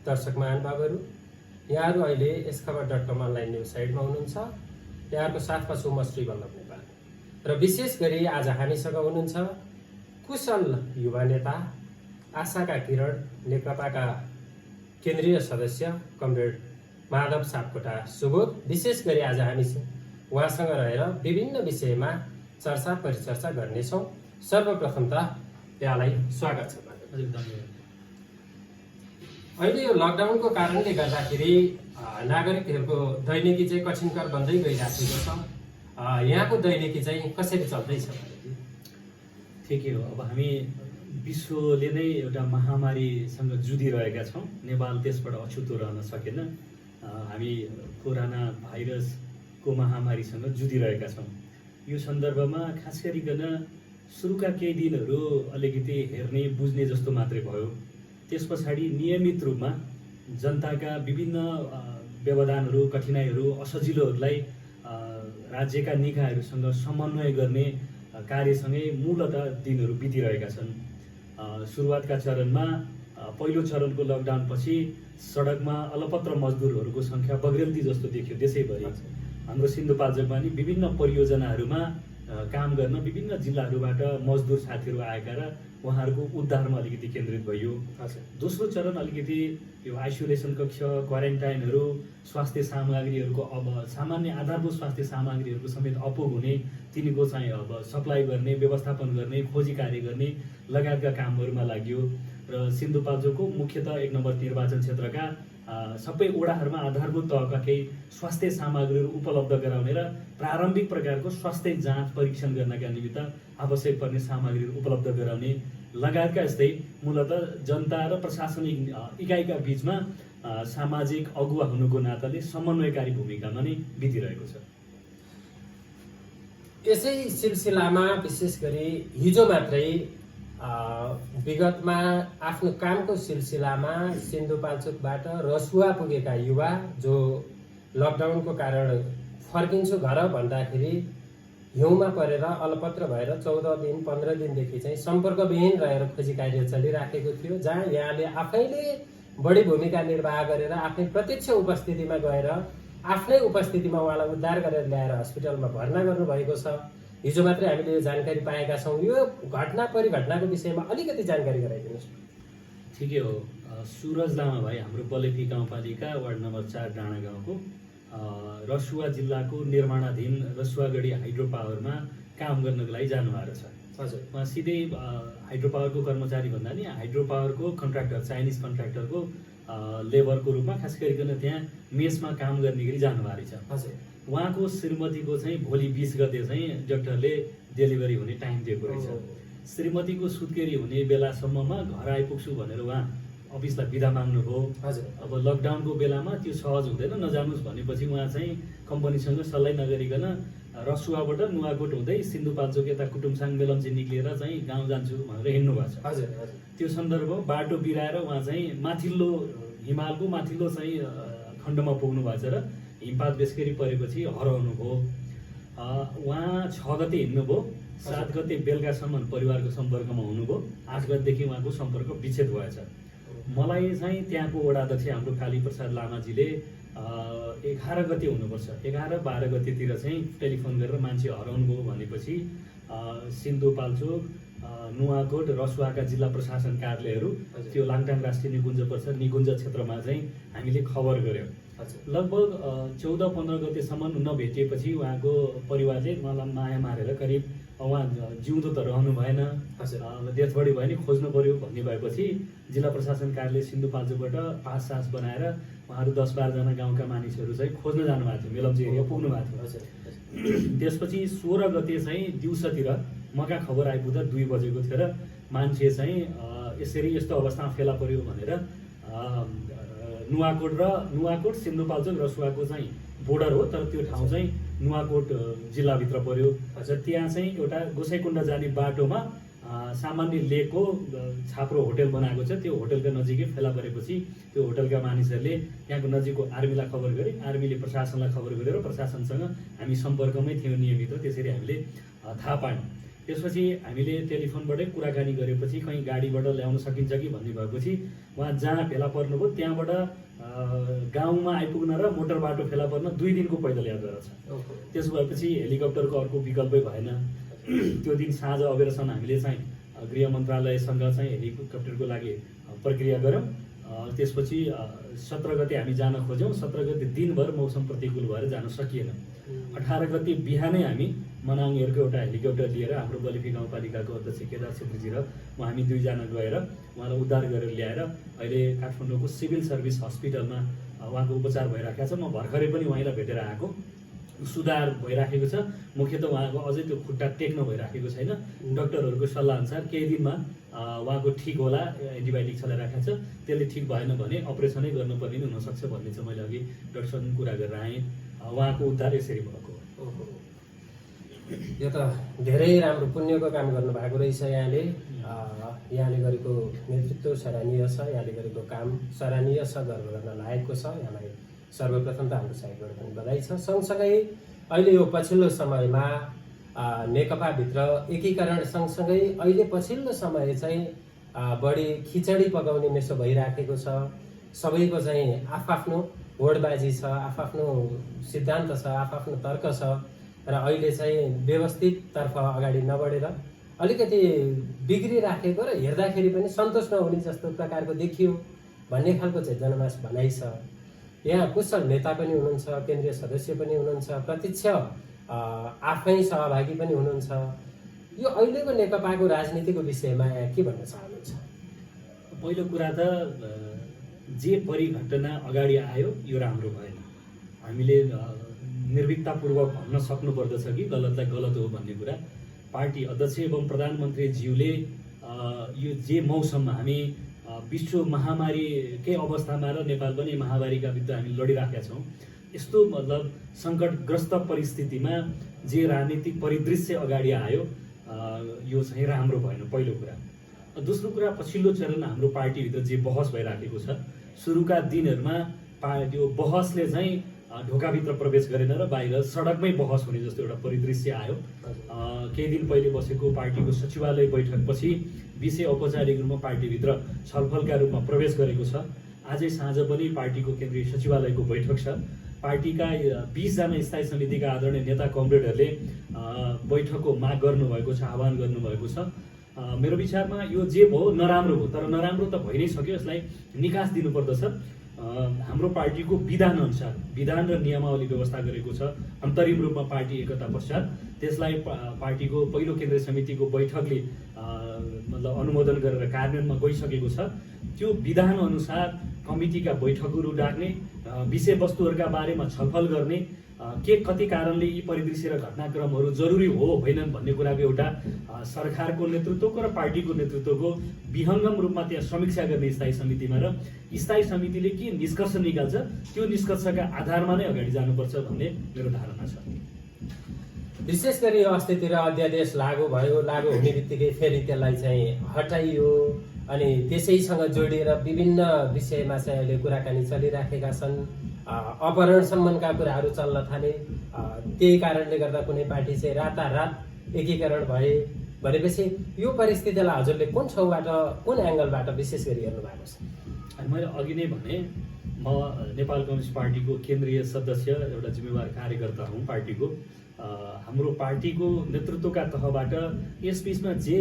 दर्शक महानुभावहरू, यहाँहरू अहिले यसखबर.com अनलाइन न्युज साइटमा हुनुहुन्छ। यहाँहरूको साथमा छु म श्री वल्लभ नेपाल र विशेष गरी आज हामीसँग हुनुहुन्छ कुशल युवा नेता, आशाका किरण, नेकपाका केन्द्रीय सदस्य कमरेड माधव सापकोटा सुबोध। विशेष गरी आज हामी उहाँसँग रहेर विभिन्न विषयमा चर्चा परिचर्चा गर्नेछौँ। सर्वप्रथम त यहाँलाई स्वागत छ। हजुर, धन्यवाद। अहिले यो लकडाउनको कारणले गर्दाखेरि नागरिकहरूको दैनिकी चाहिँ कठिनकर बन्दै गइराखेको छ। यहाँको दैनिकी चाहिँ कसरी चल्दैछ? ठिकै हो। अब हामी विश्वले नै एउटा महामारीसँग जुधिरहेका छौँ। नेपाल त्यसबाट अछुतो रहन सकेन। हामी कोरोना भाइरसको महामारीसँग जुधिरहेका छौँ। यो सन्दर्भमा खास गरिकन सुरुका केही दिनहरू अलिकति हेर्ने बुझ्ने जस्तो मात्रै भयो। त्यस पछाडि नियमित रूपमा जनताका विभिन्न व्यवधानहरू, कठिनाइहरू, असजिलोहरूलाई राज्यका निकायहरूसँग समन्वय गर्ने कार्यसँगै मूलतः दिनहरू बितिरहेका छन्। सुरुवातका चरणमा पहिलो चरणको लकडाउनपछि सडकमा अलपत्र मजदुरहरूको सङ्ख्या बग्रेल्ती जस्तो देखियो देशैभरि। हाम्रो सिन्धुपाल्चोकमा नि विभिन्न परियोजनाहरूमा काम गर्न विभिन्न जिल्लाहरूबाट मजदुर साथीहरू आएका र उहाँहरूको उद्धारमा अलिकति केन्द्रित भयो। दोस्रो चरण अलिकति यो आइसोलेसन कक्ष, क्वारेन्टाइनहरू, स्वास्थ्य सामग्रीहरूको अब सामान्य आधारभूत स्वास्थ्य सामग्रीहरूको समेत अपुग हुने, तिनीको चाहिँ अब सप्लाई गर्ने, व्यवस्थापन गर्ने, खोजी कार्य गर्ने लगायतका कामहरूमा लाग्यो। र सिन्धुपाल्चोकको मुख्यतः 1 नम्बर निर्वाचन क्षेत्रका सबै ओडाहरूमा आधारभूत तहका केही स्वास्थ्य सामग्रीहरू उपलब्ध गराउने र प्रारम्भिक प्रकारको स्वास्थ्य जाँच परीक्षण गर्नका निमित्त आवश्यक पर्ने सामग्रीहरू उपलब्ध गराउने लगायतका यस्तै मूलतः जनता र प्रशासनिक इकाइका बीचमा सामाजिक अगुवा हुनुको नाताले समन्वयकारी भूमिकामा नै बितिरहेको छ। यसै सिलसिलामा विशेष गरी हिजो मात्रै विगतमा आफ्नो कामको सिलसिलामा सिन्धुपाल्चोकबाट रसुवा पुगेका युवा जो लकडाउनको कारण फर्किन्छु घर भन्दाखेरि हिउँमा परेर अलपत्र भएर 14 दिन 15 दिनदेखि चाहिँ सम्पर्कविहीन रहेर खोजी कार्य चलिराखेको थियो, जहाँ यहाँले आफैले बढी भूमिका निर्वाह गरेर आफ्नै प्रत्यक्ष उपस्थितिमा गएर आफ्नै उपस्थितिमा उहाँलाई उद्धार गरेर ल्याएर हस्पिटलमा भर्ना गर्नुभएको छ। हिजो मात्रै हामीले यो जानकारी पाएका छौँ। यो घटना परिघटनाको विषयमा अलिकति जानकारी गराइदिनुहोस्। ठिकै हो। सुरज लामा भाइ हाम्रो बलेपी गाउँपालिका वार्ड नम्बर 4 डाँडा गाउँको रसुवा जिल्लाको निर्माणाधीन रसुवागढी हाइड्रो पावरमा काम गर्नको लागि जानुभएको छ। हजुर, उहाँ सिधै हाइड्रो पावरको कर्मचारी भन्दा नि हाइड्रो पावरको कन्ट्र्याक्टर, चाइनिज कन्ट्र्याक्टरको लेबरको रूपमा खास गरिकन त्यहाँ मेसमा काम गर्ने गरी जानुभएको छ। हजुर। उहाँको श्रीमतीको चाहिँ भोलि 20 गते चाहिँ डाक्टरले डेलिभरी हुने टाइम दिएको रहेछ। श्रीमतीको सुत्केरी हुने बेलासम्ममा घर आइपुग्छु भनेर उहाँ अफिसलाई बिदा माग्नुभयो। हजुर। अब लकडाउनको बेलामा त्यो सहज हुँदैन, नजानुहोस् भनेपछि उहाँ चाहिँ कम्पनीसँग सल्लाह नगरिकन रसुवाबाट नुवाकोट हुँदै सिन्धुपाल्चोक यता कुटुमसाङ मेलम्ची निक्लिएर चाहिँ गाउँ जान्छु भनेर हिँड्नु भएको छ। हजुर, हजुर। त्यो सन्दर्भमा बाटो बिराएर उहाँ चाहिँ माथिल्लो हिमालको माथिल्लो चाहिँ खण्डमा पुग्नु भएको छ र हिमपात बेसकरी परेपछि हराउनु भयो। उहाँ 6 गते हिँड्नुभयो, 7 गते बेलुकासम्म परिवारको सम्पर्कमा हुनुभयो, 8 गतेदेखि उहाँको सम्पर्क विच्छेद भएछ। मलाई चाहिँ त्यहाँको वडाध्यक्ष हाम्रो काली प्रसाद लामाजीले 11 गते हुनुपर्छ, 11-12 गतेतिर चाहिँ टेलिफोन गरेर मान्छे हराउनु भयो भनेपछि सिन्धुपाल्चोक, नुवाकोट, रसुवाका जिल्ला प्रशासन कार्यालयहरू, त्यो लाङटाङ राष्ट्रिय निकुञ्ज परिषद निकुञ्ज क्षेत्रमा चाहिँ हामीले खबर गऱ्यौँ। लगभग 14-15 गतेसम्म नभेटिएपछि उहाँको परिवारले मलाई माया मारेर करिब उहाँ जिउँदो त रहनु भएन, डेथ बडी भयो नि खोज्नु पर्यो भन्ने भएपछि जिल्ला प्रशासन कार्यालय सिन्धुपाल्चोकबाट पास बनाएर उहाँहरू 10-12 जना गाउँका मानिसहरू चाहिँ खोज्न जानुभएको थियो, मेलम्ची एरिया पुग्नु भएको थियो। त्यसपछि 16 गते चाहिँ दिउँसोतिर मका खबर आइपुग्दा 2 बजेको थियो र मान्छे चाहिँ यसरी यस्तो अवस्थामा फेला पर्यो भनेर नुवाकोट सिन्धुपाल्चोक रसुवाको चाहिँ बोर्डर हो, तर त्यो ठाउँ चाहिँ नुवाकोट जिल्लाभित्र पर्यो। त्यहाँ चाहिँ एउटा गोसाइकुण्ड जाने बाटोमा सामान्य लेकको छाप्रो होटल बनाएको छ। त्यो होटलका नजिकै फेला परेपछि त्यो होटलका मानिसहरूले त्यहाँको नजिकको आर्मीलाई खबर गरे, आर्मीले प्रशासनलाई खबर गरेर प्रशासनसँग हामी सम्पर्कमै थियौँ नियमित, त्यसरी हामीले थाहा पायौँ। त्यसपछि हामीले टेलिफोनबाटै कुराकानी गरेपछि कहीँ गाडीबाट ल्याउन सकिन्छ कि भन्ने भएपछि उहाँ जहाँ फेला पर्नुभयो त्यहाँबाट गाउँमा आइपुग्न र मोटर बाटो फेला पर्न 2 दिनको पैदल यात्रा छ। त्यसो भएपछि हेलिकप्टरको अर्को विकल्पै भएन। त्यो दिन साँझ अबेरसम्म हामीले चाहिँ गृह मन्त्रालयसँग चाहिँ हेलिकप्टरको लागि प्रक्रिया गऱ्यौँ। त्यसपछि 17 गते हामी जान खोज्यौँ। 17 गते दिनभर मौसम प्रतिकूल भएर जान सकिएन। 18 गते बिहानै हामी मनाङहरूको एउटा हेलिकप्टर लिएर हाम्रो बलिफी गाउँपालिकाको अध्यक्ष केदार छेत्रीजी र हामी 2 जना गएर उहाँलाई उद्धार गरेर ल्याएर अहिले काठमाडौँको सिभिल सर्भिस हस्पिटलमा उहाँको उपचार भइराखेको छ। म भर्खरै पनि उहाँलाई भेटेर आएको। सुधार भइराखेको छ। मुख्यतः उहाँको अझै त्यो खुट्टा टेक्न भइराखेको छैन। डाक्टरहरूको सल्लाह अनुसार केही दिनमा उहाँको ठिक होला, एन्टिबायोटिक चलाइराखेको छ। त्यसले ठिक भएन भने अपरेसनै गर्नुपर्ने हुनसक्छ भन्ने चाहिँ मैले अघि डाक्टरसँग कुरा गरेर आएँ। उहाँको उद्धार यसरी भएको हो। यो त धेरै राम्रो पुण्यको काम गर्नुभएको रहेछ यहाँले। यहाँले गरेको नेतृत्व सराहनीय छ, यहाँले गरेको काम सराहनीय छ, गर्व गर्न लायकको छ। यहाँलाई सर्वप्रथम त हाम्रो साइडबाट पनि बधाई छ। सँगसँगै अहिले यो पछिल्लो समयमा नेकपाभित्र एकीकरण सँगसँगै अहिले पछिल्लो समय चाहिँ बढी खिचडी पकाउने मेसो भइराखेको छ। सबैको चाहिँ आफआफ्नो होडबाजी छ, आफआफ्नो सिद्धान्त छ, आफआफ्नो तर्क छ र अहिले चाहिँ व्यवस्थिततर्फ अगाडि नबढेर अलिकति बिग्रिराखेको र हेर्दाखेरि पनि सन्तोष नहुने जस्तो प्रकारको देखियो भन्ने खालको चाहिँ जनमास भनाइ छ। यहाँ कुशल नेता पनि हुनुहुन्छ, केन्द्रीय सदस्य पनि हुनुहुन्छ, प्रत्यक्ष आफै सहभागी पनि हुनुहुन्छ। यो अहिलेको नेकपाको राजनीतिको विषयमा यहाँ के भन्न चाहनुहुन्छ? पहिलो कुरा त जे परिघटना अगाडि आयो यो राम्रो भएन। हामीले निर्भीकतापूर्वक भन्न सक्नुपर्दछ कि गलतलाई गलत हो भन्ने कुरा। पार्टी अध्यक्ष एवं प्रधानमन्त्रीज्यूले यो जे मौसममा हामी विश्व महामारीकै अवस्थामा र नेपाल पनि महामारीका विरुद्ध हामी लडिराखेका छौँ, यस्तो मतलब सङ्कटग्रस्त परिस्थितिमा जे राजनीतिक परिदृश्य अगाडि आयो यो चाहिँ राम्रो भएन, पहिलो कुरा। दोस्रो कुरा, पछिल्लो चरण हाम्रो पार्टीभित्र जे बहस भइराखेको छ, सुरुका दिनहरूमा त्यो बहसले चाहिँ ढोकाभित्र प्रवेश गरेन र बाहिर सडकमै बहस हुने जस्तो एउटा परिदृश्य आयो। केही दिन पहिले बसेको पार्टीको सचिवालय बैठकपछि विषय औपचारिक रूपमा पार्टीभित्र छलफलका रूपमा प्रवेश गरेको छ। आजै साँझ पनि पार्टीको केन्द्रीय सचिवालयको बैठक छ। पार्टीका 20 जना स्थायी समितिका आदरणीय नेता कमरेडहरूले बैठकको माग गर्नुभएको छ, आह्वान गर्नुभएको छ। मेरो विचारमा यो जे भयो नराम्रो हो, तर नराम्रो त भइ नै सक्यो, यसलाई निकास दिनुपर्दछ। हाम्रो पार्टीको विधान अनुसार विधान र नियमावली व्यवस्था गरेको छ। अन्तरिम रूपमा पार्टी एकता पश्चात त्यसलाई पार्टीको पहिलो केन्द्रीय समितिको बैठकले मतलब अनुमोदन गरेर कार्यान्वयनमा गइसकेको छ। त्यो विधान अनुसार कमिटीका बैठकहरू डाक्ने, विषयवस्तुहरूका बारेमा छलफल गर्ने, के कति कारणले यी परिदृश्य र घटनाक्रमहरू जरुरी हो होइनन् भन्ने कुराको एउटा सरकारको नेतृत्वको र पार्टीको नेतृत्वको विहङ्गम रूपमा त्यहाँ समीक्षा गर्ने स्थायी समितिमा, र स्थायी समितिले के निष्कर्ष निकाल्छ त्यो निष्कर्षका आधारमा नै अगाडि जानुपर्छ भन्ने मेरो धारणा छ। विशेष गरी अस्तितिर अध्यादेश लागू भयो, लागू हुने बित्तिकै फेरि त्यसलाई चाहिँ हटाइयो अनि त्यसैसँग जोडिएर विभिन्न विषयमा चाहिँ अहिले कुराकानी चलिराखेका छन्। अपहरणसम्मका कुराहरू चल्न थाले। त्यही कारणले गर्दा कुनै पार्टी चाहिँ रातारात एकीकरण भए भनेपछि यो परिस्थितिलाई हजुरले कुन ठाउँबाट, कुन एङ्गलबाट विशेष गरी हेर्नु भएको छ? मैले अघि नै भने म नेपाल कम्युनिस्ट पार्टीको केन्द्रीय सदस्य, एउटा जिम्मेवार कार्यकर्ता हुँ पार्टीको। हाम्रो पार्टीको नेतृत्वका तहबाट यस बिचमा जे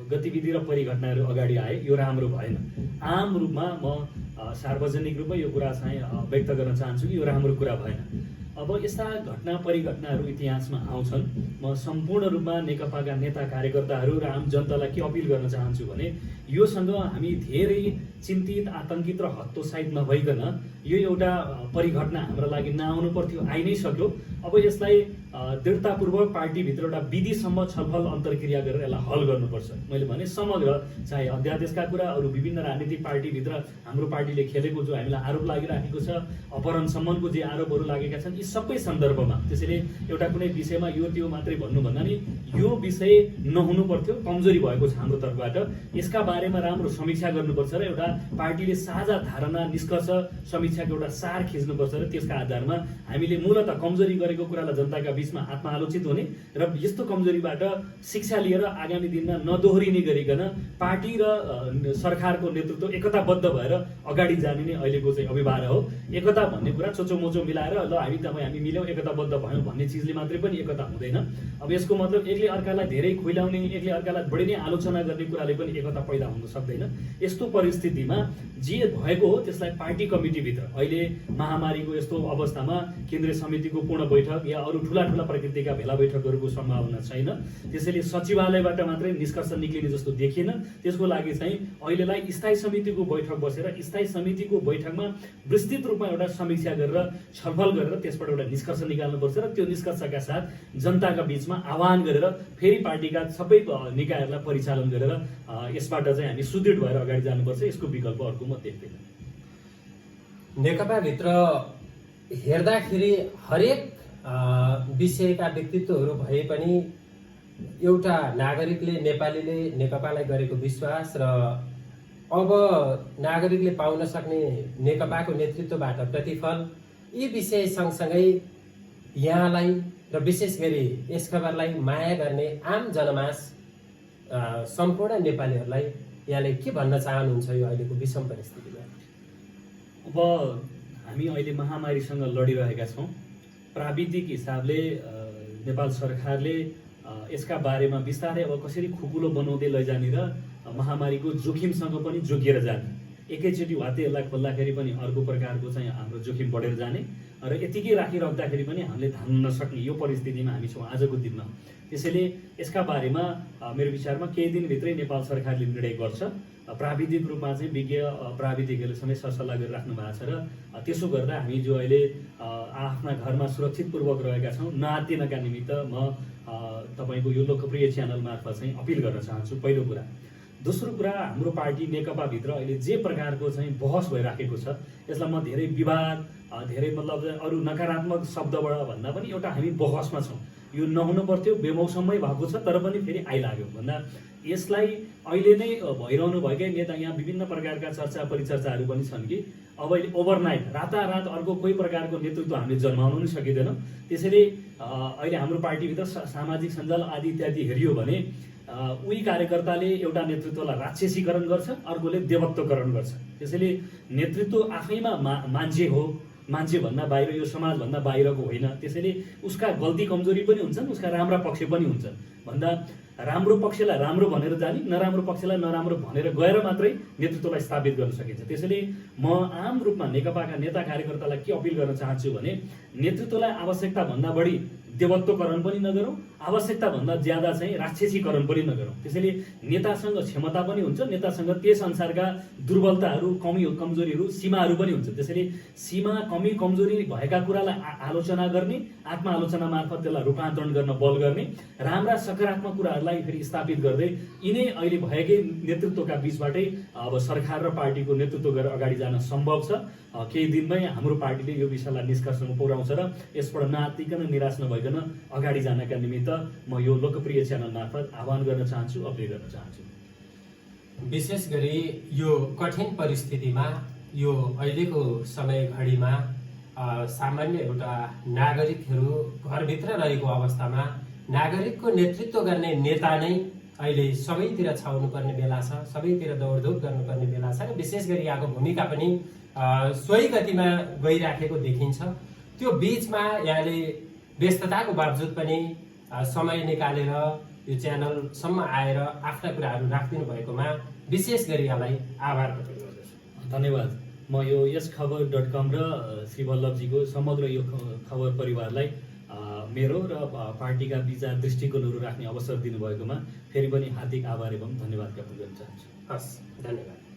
गतिविधि र परिघटनाहरू अगाडि आए यो राम्रो भएन। आम रूपमा म सार्वजनिक रूपमा यो कुरा चाहिँ व्यक्त गर्न चाहन्छु कि यो राम्रो कुरा भएन। अब यस्ता घटना परिघटनाहरू इतिहासमा आउँछन्। म सम्पूर्ण रूपमा नेकपाका नेता कार्यकर्ताहरू र आम जनतालाई के अपिल गर्न चाहन्छु भने योसँग हामी धेरै चिन्तित, आतंकित र हतोत्साहित नभइकन यो एउटा परिघटना हाम्रो लागि नआउनु पर्थ्यो, आइ नै सक्यो। अब यसलाई दृढतापूर्वक पार्टीभित्र एउटा विधिसम्म छलफल अन्तर्क्रिया गरेर यसलाई हल गर्नुपर्छ। मैले भने समग्र चाहे अध्यादेशका कुरा, अरू विभिन्न राजनीतिक पार्टीभित्र हाम्रो पार्टीले खेलेको जो हामीलाई आरोप लागिराखेको छ, अपहरणसम्मको जे आरोपहरू लागेका छन्, यी सबै सन्दर्भमा। त्यसैले एउटा कुनै विषयमा यो त्यो मात्रै भन्नुभन्दा नि यो विषय नहुनु पर्थ्यो, कमजोरी भएको छ हाम्रो तर्फबाट, यसका बारेमा राम्रो समीक्षा गर्नुपर्छ र एउटा पार्टीले साझा धारणा निष्कर्ष समीक्षाको एउटा सार खिच्नुपर्छ र त्यसका आधारमा हामीले मूलतः कमजोरी गरेको कुरालाई जनताका बीचमा आत्मालोचित हुने र यस्तो कमजोरीबाट शिक्षा लिएर आगामी दिनमा नदोहोरिने गरिकन पार्टी र सरकारको नेतृत्व एकताबद्ध भएर अगाडि जाने नै अहिलेको चाहिँ अभिभार हो। एकता भन्ने कुरा चोचोमोचो मिलाएर ल हामी मिल्यौँ एकताबद्ध भयौँ भन्ने चिजले मात्रै पनि एकता हुँदैन। अब यसको मतलब एकले अर्कालाई धेरै खुइलाउने, एकले अर्कालाई बढी नै आलोचना गर्ने कुराले पनि एकता पैदा हुन सक्दैन। यस्तो परिस्थितिमा जे भएको हो त्यसलाई पार्टी कमिटीभित्र अहिले महामारीको यस्तो अवस्थामा केन्द्रीय समितिको पूर्ण बैठक या अरू ठुला प्रकृतिका भेला बैठकहरूको सम्भावना छैन। त्यसैले सचिवालयबाट मात्रै निष्कर्ष निक्लिने जस्तो देखिएन। त्यसको लागि चाहिँ अहिलेलाई स्थायी समितिको बैठक बसेर स्थायी समितिको बैठकमा विस्तृत रूपमा एउटा समीक्षा गरेर छलफल गरेर त्यसबाट एउटा निष्कर्ष निकाल्नुपर्छ र त्यो निष्कर्षका साथ जनताका बीचमा आह्वान गरेर फेरि पार्टीका सबै निकायहरूलाई परिचालन गरेर यसबाट चाहिँ हामी सुदृढ भएर अगाडि जानुपर्छ। यसको विकल्प अर्को म देख्दैन। नेकपाभित्र हेर्दाखेरि हरेक विषयका व्यक्तित्वहरू भए पनि एउटा नागरिकले नेपालीले नेकपालाई गरेको विश्वास र अब नागरिकले पाउन सक्ने नेकपाको नेतृत्वबाट प्रतिफल, यी विषय सँगसँगै यहाँलाई र विशेष गरी यस खबरलाई माया गर्ने आम जनमास सम्पूर्ण नेपालीहरूलाई यहाँले के भन्न चाहनुहुन्छ यो अहिलेको विषम परिस्थितिमा? अब हामी अहिले महामारीसँग लडिरहेका छौँ। प्राविधिक हिसाबले नेपाल सरकारले यसका बारेमा बिस्तारै अब कसरी खुकुलो बनाउँदै लैजाने र महामारीको जोखिमसँग पनि जोगिएर जाने, एकैचोटि वातेहरूलाई खोल्दाखेरि पनि अर्को प्रकारको चाहिँ हाम्रो जोखिम बढेर जाने र यतिकै राखिराख्दाखेरि पनि हामीले धान्न नसक्ने यो परिस्थितिमा हामी छौँ आजको दिनमा। त्यसैले यसका बारेमा मेरो विचारमा केही दिनभित्रै नेपाल सरकारले निर्णय गर्छ। प्राविधिक रूपमा चाहिँ विज्ञ प्राविधिकहरूले समेत सरसल्लाह गरिराख्नु भएको छ र त्यसो गर्दा हामी जो अहिले आफ्ना घरमा सुरक्षितपूर्वक रहेका छौँ नआत्तिनका निमित्त म तपाईँको यो लोकप्रिय च्यानल मार्फत चाहिँ अपिल गर्न चाहन्छु, पहिलो कुरा। दोस्रो कुरा, हाम्रो पार्टी नेकपाभित्र अहिले जे प्रकारको चाहिँ बहस भइराखेको छ यसलाई म धेरै विवाद, धेरै मतलब अरू नकारात्मक शब्दबाट भन्दा पनि एउटा हामी बहसमा छौँ। यो नहुनु पर्थ्यो, बेमौसममै भएको छ तर पनि फेरि आइलाग्यो भन्दा यसलाई अहिले नै भइरहनु भएकै नेता यहाँ विभिन्न प्रकारका चर्चा परिचर्चाहरू पनि छन् कि अब अहिले ओभरनाइट रातारात अर्को कोही प्रकारको नेतृत्व हामीले जन्माउनु नै सकिँदैन। त्यसैले अहिले हाम्रो पार्टीभित्र सामाजिक सञ्जाल आदि इत्यादि हेरियो भने उही कार्यकर्ताले एउटा नेतृत्वलाई राक्षसीकरण गर्छ, अर्कोले देवत्वकरण गर्छ। त्यसैले नेतृत्व आफैमा मान्छे हो, मान्छे भन्दा बाहिर, यो समाजभन्दा बाहिरको होइन। त्यसैले उसका गल्ती कमजोरी पनि हुन्छन्, उसका राम्रा पक्ष पनि हुन्छन् भन्दा राम्रो पक्षलाई राम्रो भनेर जाने, नराम्रो पक्षलाई नराम्रो भनेर गएर मात्रै नेतृत्वलाई स्थापित गर्न सकिन्छ। त्यसैले म आम रूपमा नेकपाका नेता कार्यकर्तालाई के अपिल गर्न चाहन्छु भने नेतृत्वलाई आवश्यकता भन्दा बढी देवत्वकरण पनि नगरौँ, आवश्यकता भन्दा ज्यादा चाहिँ राक्षसीकरण पनि नगरौँ। त्यसैले नेतासँग क्षमता पनि हुन्छ, नेतासँग त्यस अनुसारका दुर्बलताहरू, कमजोरीहरू, सीमाहरू पनि हुन्छ। त्यसैले सीमा, कमी, कमजोरी भएका कुरालाई आलोचना गर्ने, आत्मआलोचना मार्फत त्यसलाई रूपान्तरण गर्न बल गर्ने, राम्रा सकारात्मक कुराहरूलाई फेरि स्थापित गर्दै यिनै अहिले भएकै नेतृत्वका बीचबाटै अब सरकार र पार्टीको नेतृत्व गरेर अगाडि जान सम्भव छ। केही दिनमै हाम्रो पार्टीले यो विषयलाई निष्कर्षमा पुर्याउँछ र यसबाट नआत्तिकन, निराश नभइकन अगाडि जानका निमित्त म यो लोकप्रिय च्यानल मार्फत आह्वान गर्न चाहन्छु, अपिल गर्न चाहन्छु। विशेष गरी यो कठिन परिस्थितिमा, यो अहिलेको समय घडीमा सामान्य एउटा नागरिकहरू घरभित्र रहेको अवस्थामा नागरिकको नेतृत्व गर्ने नेता नै अहिले सबैतिर छाउनु पर्ने बेला छ, सबैतिर दौडधुप गर्नुपर्ने बेला छ र विशेष गरी यहाँको भूमिका पनि सोही गतिमा गइराखेको देखिन्छ। त्यो बिचमा यहाँले व्यस्तताको बावजुद पनि समय निकालेर यो च्यानलसम्म आएर आफ्ना कुराहरू राखिदिनु भएकोमा विशेष गरी यहाँलाई आभार प्रकट गर्दछु। धन्यवाद। म यो यसखबर.com र श्री वल्लभजीको समग्र यो खबर परिवारलाई मेरो र पार्टीका विचार दृष्टिकोणहरू राख्ने अवसर दिनुभएकोमा फेरि पनि हार्दिक आभार एवं धन्यवाद ज्ञापन गर्न चाहन्छु। हस्, धन्यवाद।